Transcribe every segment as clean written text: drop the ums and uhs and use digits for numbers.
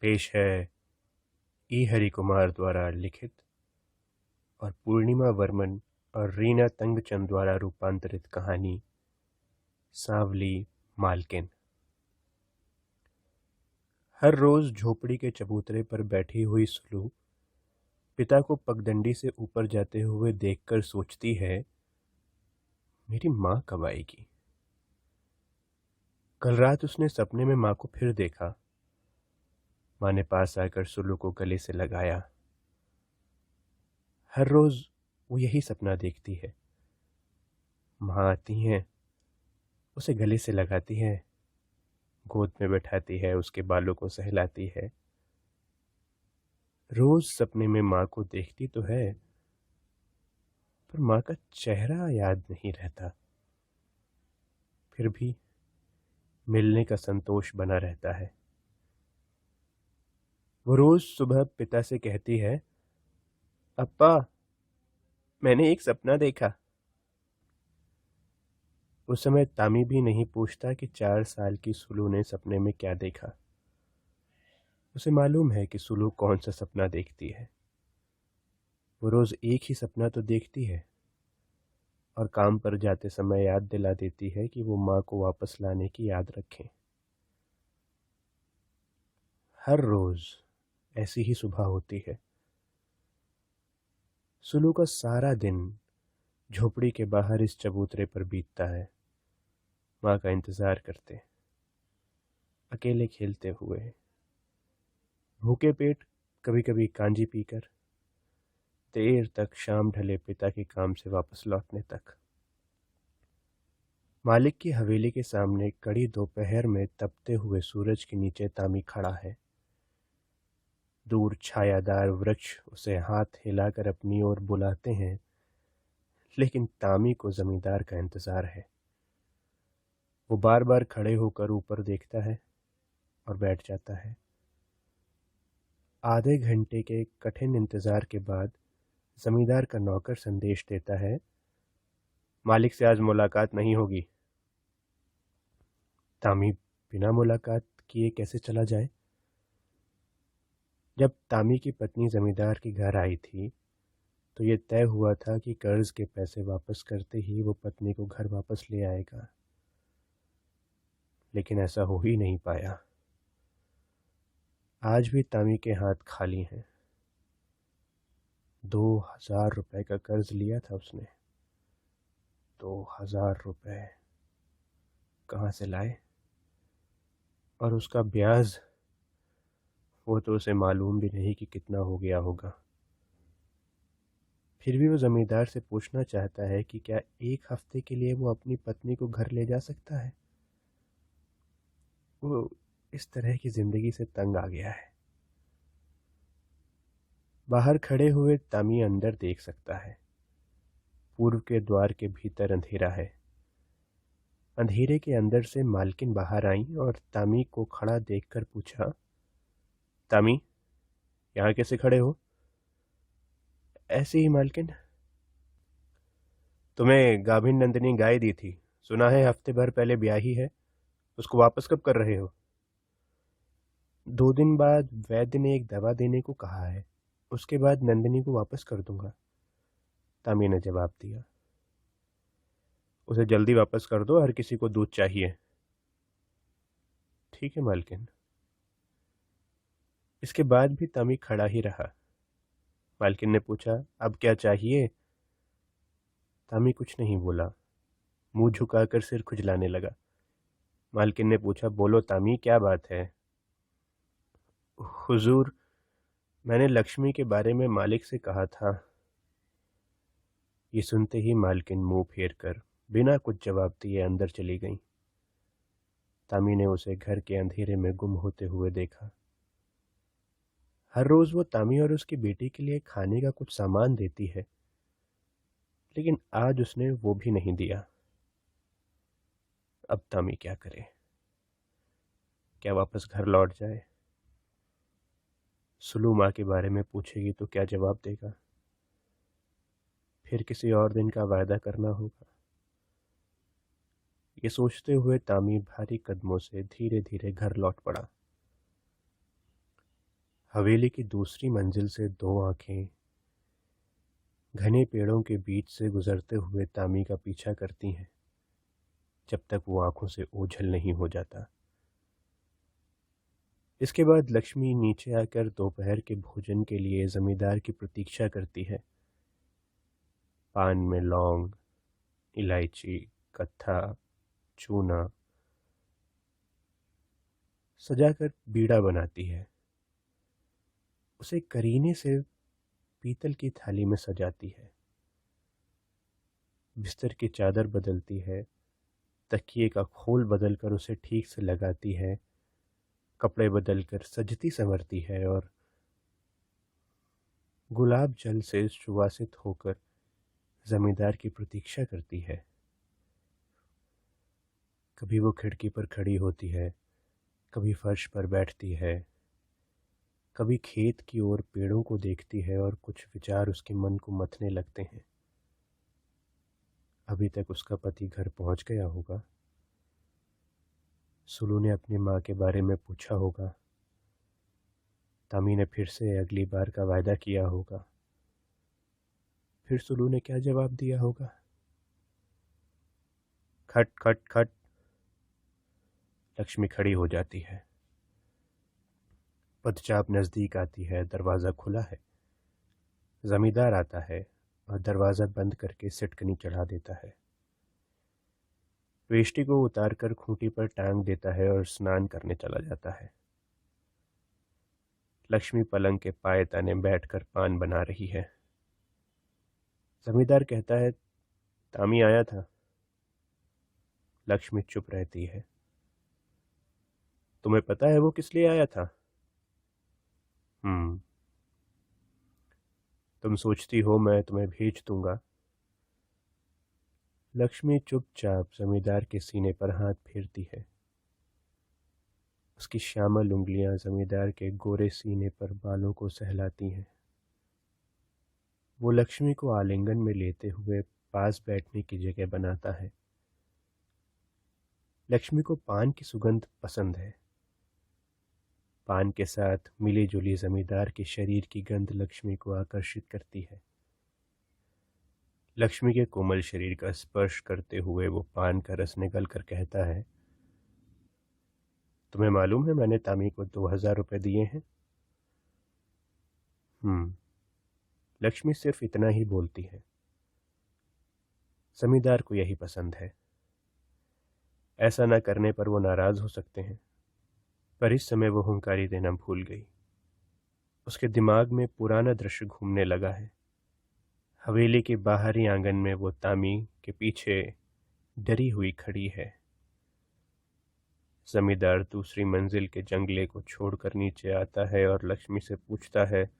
पेश है ई हरि कुमार द्वारा लिखित और पूर्णिमा वर्मन और रीना तंगचंद द्वारा रूपांतरित कहानी सांवली मालकिन। हर रोज झोपड़ी के चबूतरे पर बैठी हुई सुलू पिता को पगडंडी से ऊपर जाते हुए देखकर सोचती है, मेरी माँ कब आएगी। कल रात उसने सपने में माँ को फिर देखा। माँ ने पास आकर सुलू को गले से लगाया। हर रोज वो यही सपना देखती है। माँ आती हैं, उसे गले से लगाती हैं, गोद में बैठाती है, उसके बालों को सहलाती है। रोज सपने में माँ को देखती तो है, पर माँ का चेहरा याद नहीं रहता। फिर भी मिलने का संतोष बना रहता है। वो रोज सुबह पिता से कहती है, अप्पा, मैंने एक सपना देखा। उस समय तामी भी नहीं पूछता कि 4 साल की सुलू ने सपने में क्या देखा। उसे मालूम है कि सुलू कौन सा सपना देखती है। वो रोज एक ही सपना तो देखती है और काम पर जाते समय याद दिला देती है कि वो माँ को वापस लाने की याद रखें। हर रोज ऐसी ही सुबह होती है। सुलू का सारा दिन झोपड़ी के बाहर इस चबूतरे पर बीतता है, माँ का इंतजार करते, अकेले खेलते हुए, भूखे पेट, कभी कभी कांजी पीकर, देर तक शाम ढले पिता के काम से वापस लौटने तक। मालिक की हवेली के सामने कड़ी दोपहर में तपते हुए सूरज के नीचे तामी खड़ा है। दूर छायादार वृक्ष उसे हाथ हिलाकर अपनी ओर बुलाते हैं, लेकिन तामी को जमींदार का इंतजार है। वो बार बार खड़े होकर ऊपर देखता है और बैठ जाता है। आधे घंटे के कठिन इंतजार के बाद जमींदार का नौकर संदेश देता है, मालिक से आज मुलाकात नहीं होगी। तामी बिना मुलाकात किए कैसे चला जाए। जब तामी की पत्नी जमींदार के घर आई थी तो ये तय हुआ था कि कर्ज के पैसे वापस करते ही वो पत्नी को घर वापस ले आएगा, लेकिन ऐसा हो ही नहीं पाया। आज भी तामी के हाथ खाली हैं। 2,000 रुपए का कर्ज लिया था उसने। 2,000 रुपए कहाँ से लाए, और उसका ब्याज, वो तो उसे मालूम भी नहीं कि कितना हो गया होगा। फिर भी वो जमींदार से पूछना चाहता है कि क्या 1 हफ्ते के लिए वो अपनी पत्नी को घर ले जा सकता है। वो इस तरह की जिंदगी से तंग आ गया है। बाहर खड़े हुए तामी अंदर देख सकता है। पूर्व के द्वार के भीतर अंधेरा है। अंधेरे के अंदर से मालकिन बाहर आई और तामी को खड़ा देखकर पूछा, तामी, यहाँ कैसे खड़े हो। ऐसे ही मालकिन। तुम्हें गाभिन नंदिनी गाय दी थी, सुना है हफ्ते भर पहले ब्याही है, उसको वापस कब कर रहे हो। 2 दिन बाद वैद्य ने एक दवा देने को कहा है, उसके बाद नंदिनी को वापस कर दूंगा, तामी ने जवाब दिया। उसे जल्दी वापस कर दो, हर किसी को दूध चाहिए। ठीक है मालकिन। इसके बाद भी तामी खड़ा ही रहा। मालकिन ने पूछा, अब क्या चाहिए। तामी कुछ नहीं बोला, मुंह झुकाकर सिर खुजलाने लगा। मालकिन ने पूछा, बोलो तामी, क्या बात है। हुजूर, मैंने लक्ष्मी के बारे में मालिक से कहा था। ये सुनते ही मालकिन मुंह फेर कर बिना कुछ जवाब दिए अंदर चली गई। तामी ने उसे घर के अंधेरे में गुम होते हुए देखा। हर रोज वो तामी और उसकी बेटी के लिए खाने का कुछ सामान देती है, लेकिन आज उसने वो भी नहीं दिया। अब तामी क्या करे। क्या वापस घर लौट जाए। सुलू माँ के बारे में पूछेगी तो क्या जवाब देगा। फिर किसी और दिन का वायदा करना होगा। ये सोचते हुए तामी भारी कदमों से धीरे धीरे घर लौट पड़ा। हवेली की दूसरी मंजिल से दो आंखें घने पेड़ों के बीच से गुजरते हुए तामी का पीछा करती हैं, जब तक वो आंखों से ओझल नहीं हो जाता। इसके बाद लक्ष्मी नीचे आकर दोपहर के भोजन के लिए जमींदार की प्रतीक्षा करती है। पान में लौंग, इलायची, कत्था, चूना सजाकर बीड़ा बनाती है। उसे करीने से पीतल की थाली में सजाती है। बिस्तर की चादर बदलती है, तकिए का खोल बदलकर उसे ठीक से लगाती है, कपड़े बदलकर सजती संवरती है और गुलाब जल से सुवासित होकर जमींदार की प्रतीक्षा करती है। कभी वो खिड़की पर खड़ी होती है, कभी फर्श पर बैठती है, कभी खेत की ओर पेड़ों को देखती है और कुछ विचार उसके मन को मथने लगते हैं। अभी तक उसका पति घर पहुंच गया होगा। सुलू ने अपनी माँ के बारे में पूछा होगा। तामी ने फिर से अगली बार का वायदा किया होगा। फिर सुलू ने क्या जवाब दिया होगा? खट खट खट। लक्ष्मी खड़ी हो जाती है। पदचाप नजदीक आती है। दरवाज़ा खुला है। जमींदार आता है और दरवाज़ा बंद करके सिटकनी चढ़ा देता है। वेष्टी को उतारकर खूंटी पर टांग देता है और स्नान करने चला जाता है। लक्ष्मी पलंग के पाए तने बैठकर पान बना रही है। जमींदार कहता है, तामी आया था। लक्ष्मी चुप रहती है। तुम्हें पता है वो किस लिए आया था? हम्म। तुम सोचती हो मैं तुम्हें भेज दूंगा। लक्ष्मी चुपचाप जमींदार के सीने पर हाथ फेरती है। उसकी श्यामल उंगलियां जमींदार के गोरे सीने पर बालों को सहलाती हैं। वो लक्ष्मी को आलिंगन में लेते हुए पास बैठने की जगह बनाता है। लक्ष्मी को पान की सुगंध पसंद है। पान के साथ मिली जुली जमींदार के शरीर की गंध लक्ष्मी को आकर्षित करती है। लक्ष्मी के कोमल शरीर का स्पर्श करते हुए वो पान का रस निगल कर कहता है, तुम्हें मालूम है मैंने तामी को 2000 रुपये दिए हैं? लक्ष्मी सिर्फ इतना ही बोलती है। जमींदार को यही पसंद है। ऐसा न करने पर वो नाराज हो सकते हैं। पर इस समय वो हुंकारी देना भूल गई। उसके दिमाग में पुराना दृश्य घूमने लगा है। हवेली के बाहरी आंगन में वो तामी के पीछे डरी हुई खड़ी है। जमींदार दूसरी मंजिल के जंगले को छोड़कर नीचे आता है और लक्ष्मी से पूछता है,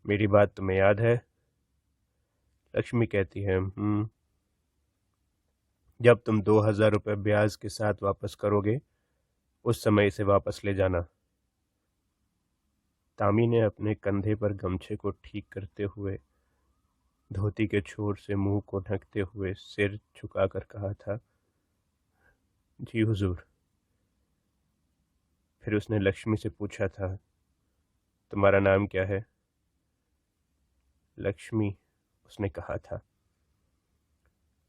मेरी बात तुम्हें याद है? लक्ष्मी कहती है, जब तुम 2000 रुपये ब्याज के साथ वापस करोगे उस समय इसे वापस ले जाना। तामी ने अपने कंधे पर गमछे को ठीक करते हुए धोती के छोर से मुंह को ढकते हुए सिर झुकाकर कहा था, जी हुजूर। फिर उसने लक्ष्मी से पूछा था, तुम्हारा नाम क्या है? लक्ष्मी, उसने कहा था।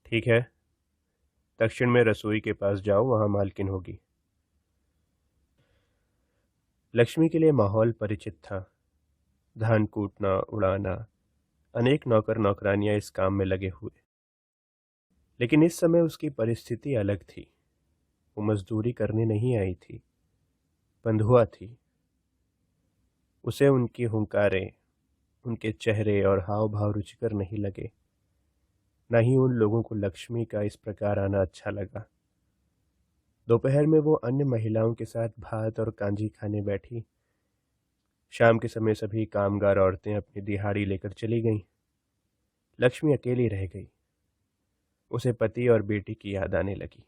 ठीक है, दक्षिण में रसोई के पास जाओ, वहां मालकिन होगी। लक्ष्मी के लिए माहौल परिचित था। धान कूटना, उड़ाना, अनेक नौकर नौकरानियां इस काम में लगे हुए। लेकिन इस समय उसकी परिस्थिति अलग थी। वो मजदूरी करने नहीं आई थी, बंधुआ थी। उसे उनकी हुंकारें, उनके चेहरे और हाव भाव रुचिकर नहीं लगे। न ही उन लोगों को लक्ष्मी का इस प्रकार आना अच्छा लगा। दोपहर में वो अन्य महिलाओं के साथ भात और कांजी खाने बैठी। शाम के समय सभी कामगार औरतें अपनी दिहाड़ी लेकर चली गईं। लक्ष्मी अकेली रह गई। उसे पति और बेटी की याद आने लगी।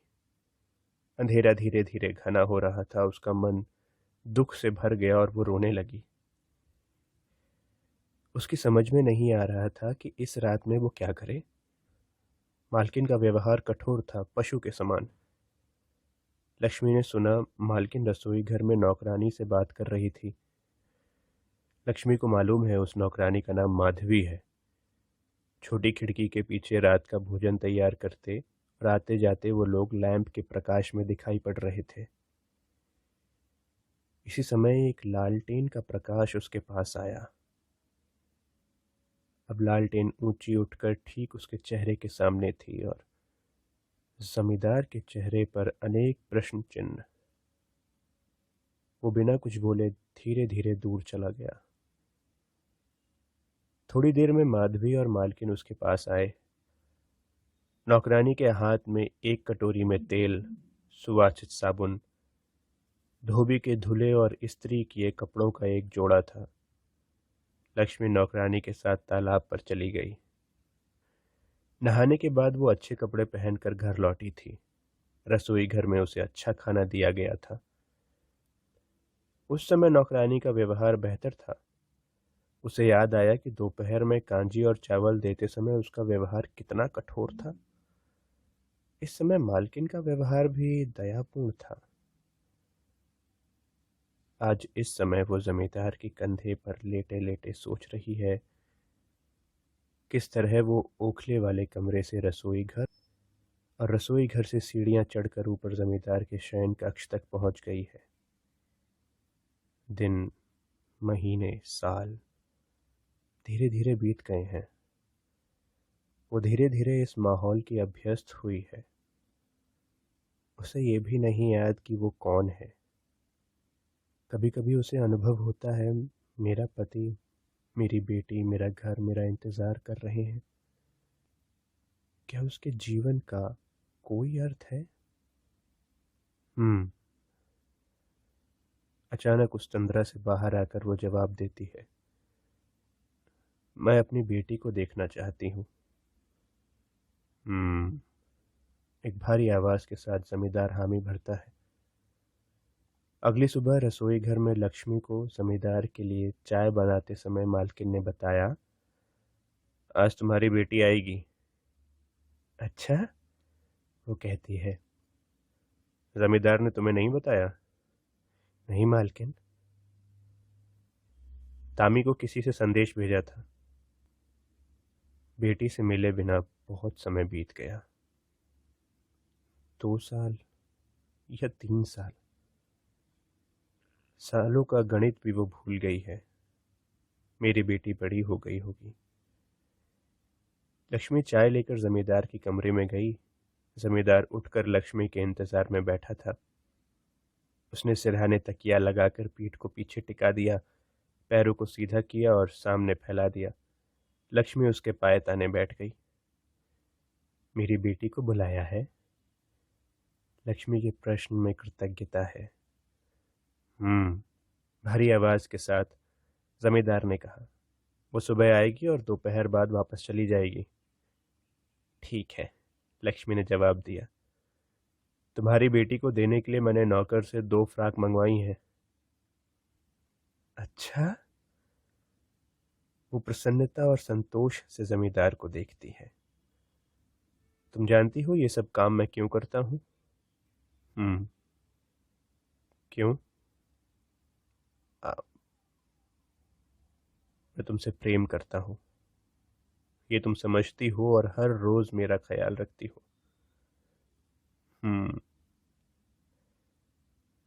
अंधेरा धीरे धीरे घना हो रहा था। उसका मन दुख से भर गया और वो रोने लगी। उसकी समझ में नहीं आ रहा था कि इस रात में वो क्या करे। मालकिन का व्यवहार कठोर था, पशु के समान। लक्ष्मी ने सुना मालकिन रसोई घर में नौकरानी से बात कर रही थी। लक्ष्मी को मालूम है उस नौकरानी का नाम माधवी है। छोटी खिड़की के पीछे रात का भोजन तैयार करते और आते जाते वो लोग लैंप के प्रकाश में दिखाई पड़ रहे थे। इसी समय एक लालटेन का प्रकाश उसके पास आया। अब लालटेन ऊंची उठकर ठीक उसके चेहरे के सामने थी और जमींदार के चेहरे पर अनेक प्रश्न चिन्ह। वो बिना कुछ बोले धीरे धीरे दूर चला गया। थोड़ी देर में माधवी और मालकिन उसके पास आए। नौकरानी के हाथ में एक कटोरी में तेल, सुवासित साबुन, धोबी के धुले और इस्त्री किए कपड़ों का एक जोड़ा था। लक्ष्मी नौकरानी के साथ तालाब पर चली गई। नहाने के बाद वो अच्छे कपड़े पहनकर घर लौटी थी। रसोई घर में उसे अच्छा खाना दिया गया था। उस समय नौकरानी का व्यवहार बेहतर था। उसे याद आया कि दोपहर में कांजी और चावल देते समय उसका व्यवहार कितना कठोर था। इस समय मालकिन का व्यवहार भी दयापूर्ण था। आज इस समय वो जमींदार के कंधे पर लेटे लेटे सोच रही है किस तरह वो ओखले वाले कमरे से रसोई घर और रसोई घर से सीढ़ियां चढ़कर ऊपर जमींदार के शयन कक्ष तक पहुंच गई है। दिन, महीने, साल धीरे धीरे बीत गए हैं। वो धीरे धीरे इस माहौल की अभ्यस्त हुई है। उसे ये भी नहीं याद कि वो कौन है। कभी कभी उसे अनुभव होता है मेरा पति, मेरी बेटी, मेरा घर मेरा इंतजार कर रहे हैं। क्या उसके जीवन का कोई अर्थ है? अचानक उस तंद्रा से बाहर आकर वो जवाब देती है, मैं अपनी बेटी को देखना चाहती हूँ। एक भारी आवाज के साथ जमींदार हामी भरता है। अगली सुबह रसोई घर में लक्ष्मी को जमींदार के लिए चाय बनाते समय मालकिन ने बताया, आज तुम्हारी बेटी आएगी। अच्छा, वो कहती है, जमींदार ने तुम्हें नहीं बताया? नहीं मालकिन, तामी को किसी से संदेश भेजा था। बेटी से मिले बिना बहुत समय बीत गया। 2 साल या 3 साल। सालों का गणित भी वो भूल गई है। मेरी बेटी बड़ी हो गई होगी। लक्ष्मी चाय लेकर जमींदार के कमरे में गई। जमींदार उठकर लक्ष्मी के इंतजार में बैठा था। उसने सिरहाने तकिया लगाकर पीठ को पीछे टिका दिया, पैरों को सीधा किया और सामने फैला दिया। लक्ष्मी उसके पाए ताने बैठ गई। मेरी बेटी को बुलाया है? लक्ष्मी के प्रश्न में कृतज्ञता है। भारी आवाज के साथ जमींदार ने कहा, वो सुबह आएगी और दोपहर बाद वापस चली जाएगी। ठीक है, लक्ष्मी ने जवाब दिया। तुम्हारी बेटी को देने के लिए मैंने नौकर से 2 फ्राक मंगवाई हैं। अच्छा? वो प्रसन्नता और संतोष से जमींदार को देखती है। तुम जानती हो ये सब काम मैं क्यों करता हूँ? क्यों? आ, मैं तुमसे प्रेम करता हूँ, ये तुम समझती हो और हर रोज मेरा ख्याल रखती हो।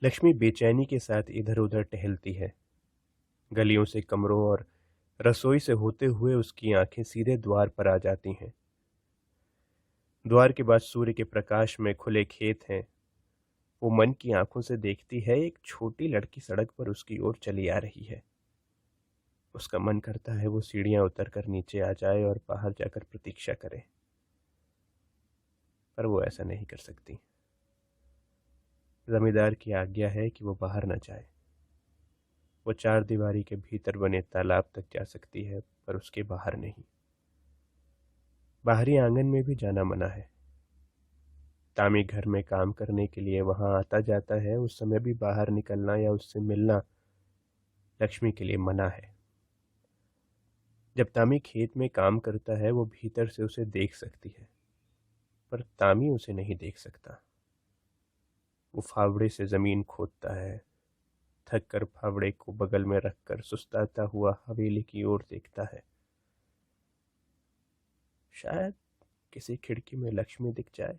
लक्ष्मी बेचैनी के साथ इधर उधर टहलती है। गलियों से, कमरों और रसोई से होते हुए उसकी आंखें सीधे द्वार पर आ जाती हैं। द्वार के बाद सूर्य के प्रकाश में खुले खेत हैं। वो मन की आंखों से देखती है एक छोटी लड़की सड़क पर उसकी ओर चली आ रही है। उसका मन करता है वो सीढ़ियां उतर कर नीचे आ जाए और बाहर जाकर प्रतीक्षा करे, पर वो ऐसा नहीं कर सकती। जमींदार की आज्ञा है कि वो बाहर न जाए। वो 4 दीवारी के भीतर बने तालाब तक जा सकती है, पर उसके बाहर नहीं। बाहरी आंगन में भी जाना मना है। तामी घर में काम करने के लिए वहां आता जाता है, उस समय भी बाहर निकलना या उससे मिलना लक्ष्मी के लिए मना है। जब तामी खेत में काम करता है वो भीतर से उसे देख सकती है, पर तामी उसे नहीं देख सकता। वो फावड़े से जमीन खोदता है, थक कर फावड़े को बगल में रखकर सुस्ताता हुआ हवेली की ओर देखता है। शायद किसी खिड़की में लक्ष्मी दिख जाए,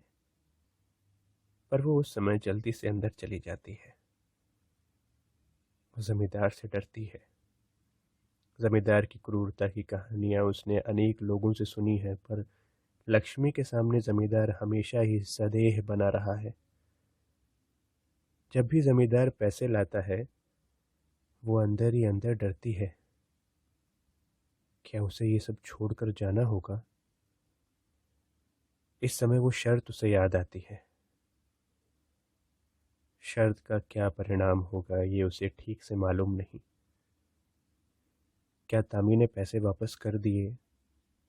पर वो उस समय जल्दी से अंदर चली जाती है। वो जमींदार से डरती है। जमींदार की क्रूरता की कहानियां उसने अनेक लोगों से सुनी है, पर लक्ष्मी के सामने जमींदार हमेशा ही सदेह बना रहा है। जब भी जमींदार पैसे लाता है, वो अंदर ही अंदर डरती है। क्या उसे ये सब छोड़कर जाना होगा? इस समय वो शर्त उसे याद आती है। शर्त का क्या परिणाम होगा ये उसे ठीक से मालूम नहीं। क्या तामी ने पैसे वापस कर दिए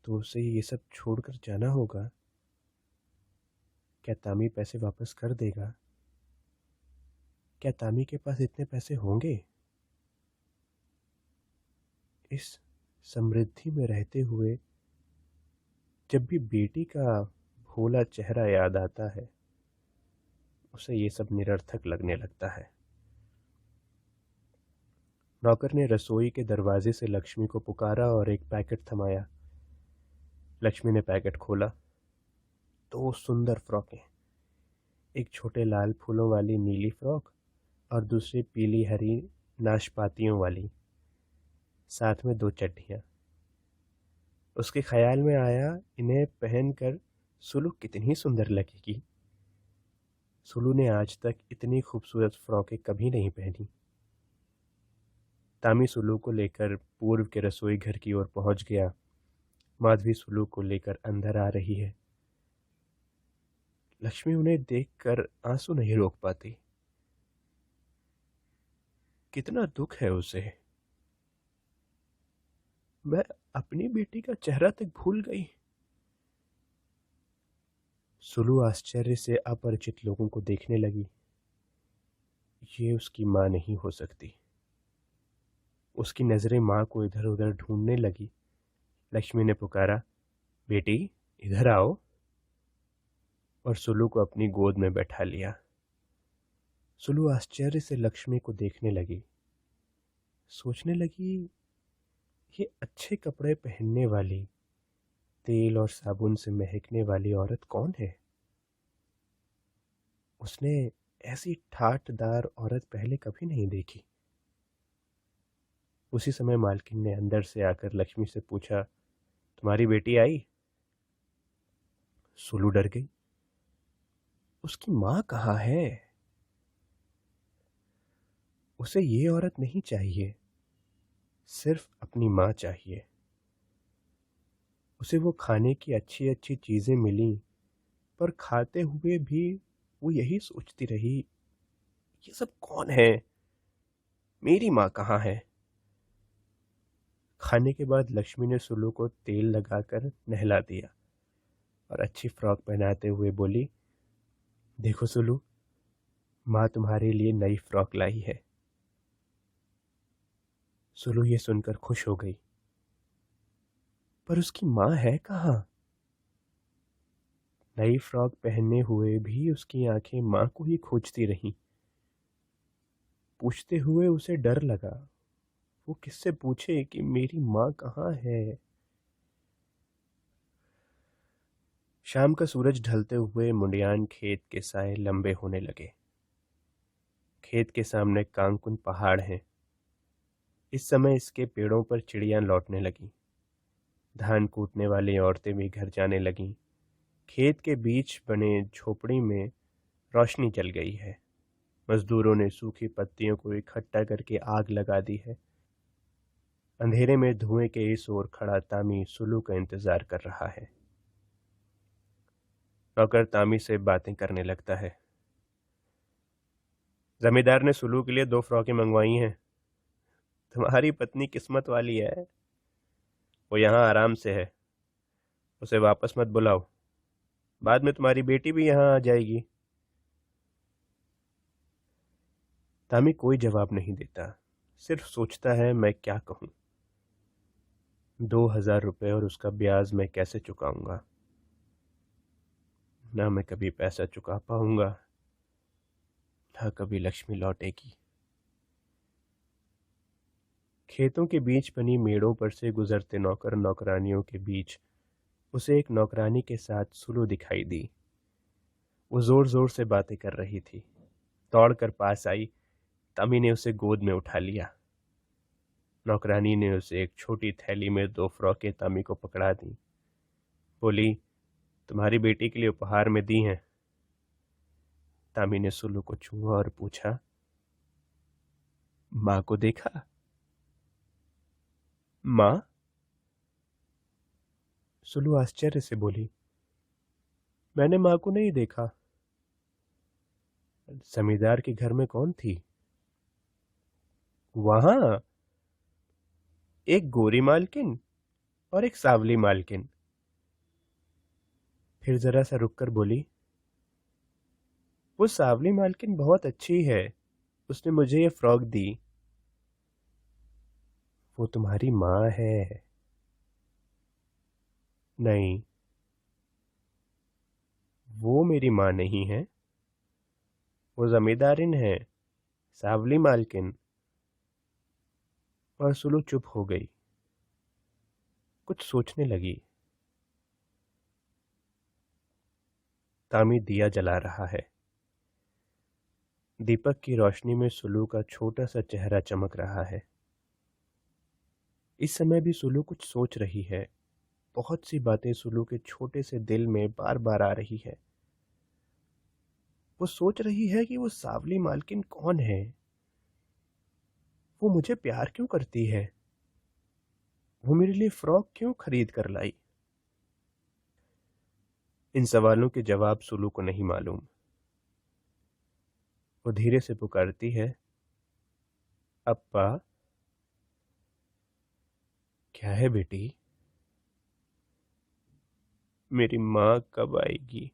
तो उसे ये सब छोड़कर जाना होगा? क्या तामी पैसे वापस कर देगा? क्या तामी के पास इतने पैसे होंगे? इस समृद्धि में रहते हुए जब भी बेटी का भोला चेहरा याद आता है, उसे ये सब निरर्थक लगने लगता है। नौकर ने रसोई के दरवाजे से लक्ष्मी को पुकारा और एक पैकेट थमाया। लक्ष्मी ने पैकेट खोला। 2 सुंदर फ्रॉकें, एक छोटे लाल फूलों वाली नीली फ्रॉक और दूसरी पीली हरी नाशपातियों वाली, साथ में 2 चड्डियां। उसके ख्याल में आया, इन्हें पहनकर सुलू कितनी सुंदर लगेगी। सुलू ने आज तक इतनी खूबसूरत फ्रॉकें कभी नहीं पहनी। तामी सुलू को लेकर पूर्व के रसोई घर की ओर पहुंच गया। माधवी सुलू को लेकर अंदर आ रही है। लक्ष्मी उन्हें देखकर आंसू नहीं रोक पाती। कितना दुख है उसे। मैं अपनी बेटी का चेहरा तक भूल गई। सुलू आश्चर्य से अपरिचित लोगों को देखने लगी। ये उसकी माँ नहीं हो सकती। उसकी नजरें माँ को इधर उधर ढूंढने लगी। लक्ष्मी ने पुकारा, बेटी इधर आओ, और सुलू को अपनी गोद में बैठा लिया। सुलू आश्चर्य से लक्ष्मी को देखने लगी। सोचने लगी, ये अच्छे कपड़े पहनने वाली, तेल और साबुन से महकने वाली औरत कौन है? उसने ऐसी ठाठदार औरत पहले कभी नहीं देखी। उसी समय मालकिन ने अंदर से आकर लक्ष्मी से पूछा, तुम्हारी बेटी आई? सुलू डर गई। उसकी माँ कहाँ है? उसे ये औरत नहीं चाहिए, सिर्फ अपनी माँ चाहिए। उसे वो खाने की अच्छी अच्छी चीजें मिली, पर खाते हुए भी वो यही सोचती रही, ये सब कौन है? मेरी माँ कहाँ है? खाने के बाद लक्ष्मी ने सुलू को तेल लगाकर नहला दिया और अच्छी फ्रॉक पहनाते हुए बोली, देखो सुलू, माँ तुम्हारे लिए नई फ्रॉक लाई है। सुलू ये सुनकर खुश हो गई, पर उसकी माँ है कहाँ? नई फ्रॉक पहने हुए भी उसकी आंखें माँ को ही खोजती रहीं। पूछते हुए उसे डर लगा, वो किससे पूछे कि मेरी माँ कहाँ है। शाम का सूरज ढलते हुए मुंडियान खेत के साए लंबे होने लगे। खेत के सामने कांकुन पहाड़ है। इस समय इसके पेड़ों पर चिड़ियां लौटने लगीं। धान कूटने वाली औरतें भी घर जाने लगीं। खेत के बीच बने झोपड़ी में रोशनी जल गई है। मजदूरों ने सूखी पत्तियों को इकट्ठा करके आग लगा दी है। अंधेरे में धुएं के इस ओर खड़ा तामी सुलू का इंतजार कर रहा है। नौकर तामी से बातें करने लगता है। जमींदार ने सुलू के लिए 2 फ्रॉकें मंगवाई हैं। तुम्हारी पत्नी किस्मत वाली है, वो यहाँ आराम से है। उसे वापस मत बुलाओ, बाद में तुम्हारी बेटी भी यहाँ आ जाएगी। तामी कोई जवाब नहीं देता, सिर्फ सोचता है, मैं क्या कहूँ। 2000 रुपये और उसका ब्याज मैं कैसे चुकाऊंगा? ना मैं कभी पैसा चुका पाऊंगा, ना कभी लक्ष्मी लौटेगी। खेतों के बीच बनी मेड़ों पर से गुजरते नौकर नौकरानियों के बीच उसे एक नौकरानी के साथ सुलू दिखाई दी। वो जोर जोर से बातें कर रही थी। दौड़कर पास आई। तामी ने उसे गोद में उठा लिया। नौकरानी ने उसे एक छोटी थैली में 2 फ्रॉकें तामी को पकड़ा दी। बोली, तुम्हारी बेटी के लिए उपहार में दी हैं। तामी ने सुलू को छुआ और पूछा, माँ को देखा? माँ? सुलू आश्चर्य से बोली, मैंने माँ को नहीं देखा। जमींदार के घर में कौन थी? वहां एक गोरी मालकिन और एक सावली मालकिन। फिर जरा सा रुक कर बोली, वो सावली मालकिन बहुत अच्छी है, उसने मुझे ये फ्रॉक दी। वो तुम्हारी माँ है? नहीं, वो मेरी माँ नहीं है, वो जमींदारिन है, सावली मालकिन। और सुलू चुप हो गई, कुछ सोचने लगी। तामी दिया जला रहा है। दीपक की रोशनी में सुलू का छोटा सा चेहरा चमक रहा है। इस समय भी सुलू कुछ सोच रही है। बहुत सी बातें सुलू के छोटे से दिल में बार बार आ रही है। वो सोच रही है कि वो सावली मालकिन कौन है, वो मुझे प्यार क्यों करती है, वो मेरे लिए फ्रॉक क्यों खरीद कर लाई। इन सवालों के जवाब सुलू को नहीं मालूम। वो धीरे से पुकारती है, अप्पा। क्या है बेटी? मेरी माँ कब आएगी?